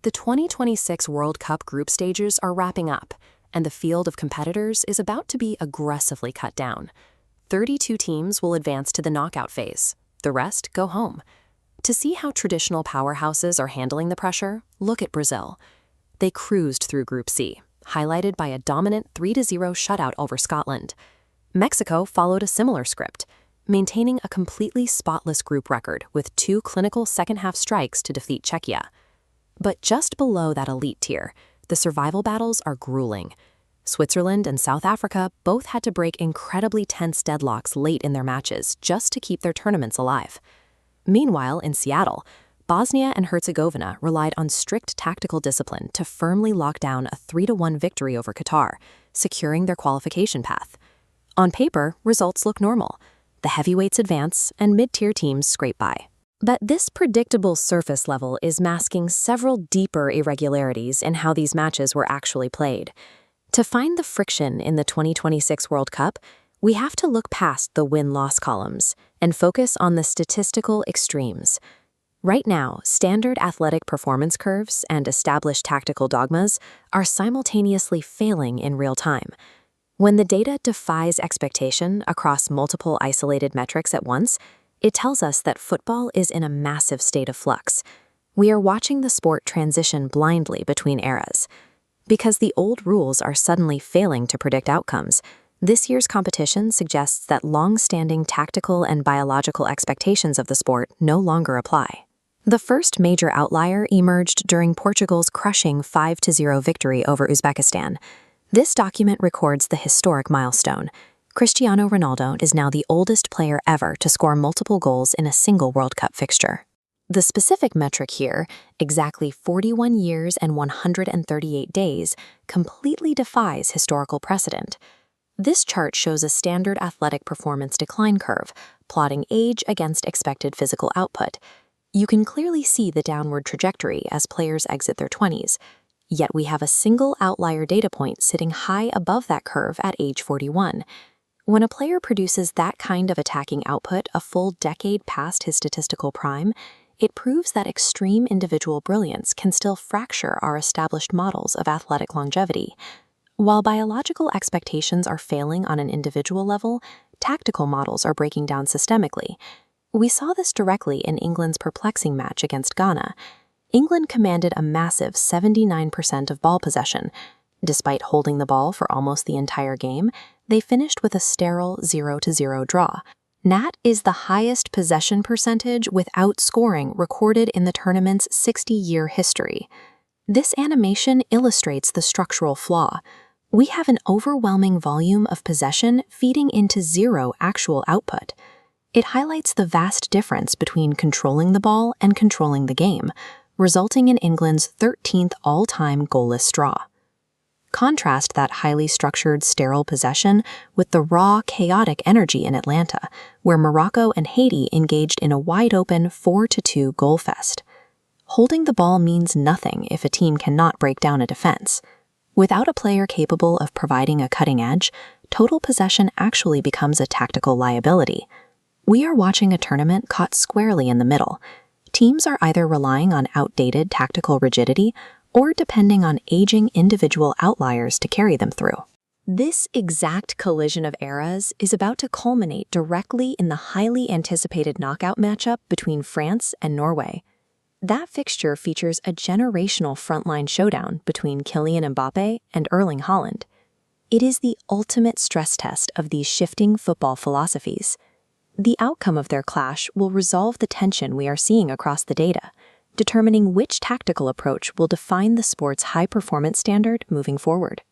The 2026 World Cup group stages are wrapping up, and the field of competitors is about to be aggressively cut down. 32 teams will advance to the knockout phase. The rest go home. To see how traditional powerhouses are handling the pressure, look at Brazil. They cruised through Group C, highlighted by a dominant 3-0 shutout over Scotland. Mexico followed a similar script, maintaining a completely spotless group record with 2 clinical second-half strikes to defeat Czechia. But just below that elite tier, the survival battles are grueling. Switzerland and South Africa both had to break incredibly tense deadlocks late in their matches just to keep their tournaments alive. Meanwhile, in Seattle, Bosnia and Herzegovina relied on strict tactical discipline to firmly lock down a 3-1 victory over Qatar, securing their qualification path. On paper, results look normal. The heavyweights advance and mid-tier teams scrape by. But this predictable surface level is masking several deeper irregularities in how these matches were actually played. To find the friction in the 2026 World Cup, we have to look past the win-loss columns and focus on the statistical extremes. Right now, standard athletic performance curves and established tactical dogmas are simultaneously failing in real time. When the data defies expectation across multiple isolated metrics at once, it tells us that football is in a massive state of flux. We are watching the sport transition blindly between eras. Because the old rules are suddenly failing to predict outcomes, this year's competition suggests that long-standing tactical and biological expectations of the sport no longer apply. The first major outlier emerged during Portugal's crushing 5-0 victory over Uzbekistan. This document records the historic milestone. Cristiano Ronaldo is now the oldest player ever to score multiple goals in a single World Cup fixture. The specific metric here, exactly 41 years and 138 days, completely defies historical precedent. This chart shows a standard athletic performance decline curve, plotting age against expected physical output. You can clearly see the downward trajectory as players exit their 20s. Yet we have a single outlier data point sitting high above that curve at age 41. When a player produces that kind of attacking output a full decade past his statistical prime, it proves that extreme individual brilliance can still fracture our established models of athletic longevity. While biological expectations are failing on an individual level, tactical models are breaking down systemically. We saw this directly in England's perplexing match against Ghana. England commanded a massive 79% of ball possession. Despite holding the ball for almost the entire game, they finished with a sterile 0-0 draw. That is the highest possession percentage without scoring recorded in the tournament's 60-year history. This animation illustrates the structural flaw. We have an overwhelming volume of possession feeding into zero actual output. It highlights the vast difference between controlling the ball and controlling the game, resulting in England's 13th all-time goalless draw. Contrast that highly structured, sterile possession with the raw, chaotic energy in Atlanta, where Morocco and Haiti engaged in a wide-open 4-2 goal fest. Holding the ball means nothing if a team cannot break down a defense. Without a player capable of providing a cutting edge, total possession actually becomes a tactical liability. We are watching a tournament caught squarely in the middle. Teams are either relying on outdated tactical rigidity or depending on aging individual outliers to carry them through. This exact collision of eras is about to culminate directly in the highly anticipated knockout matchup between France and Norway. That fixture features a generational frontline showdown between Kylian Mbappe and Erling Haaland. It is the ultimate stress test of these shifting football philosophies. The outcome of their clash will resolve the tension we are seeing across the data, determining which tactical approach will define the sport's high-performance standard moving forward.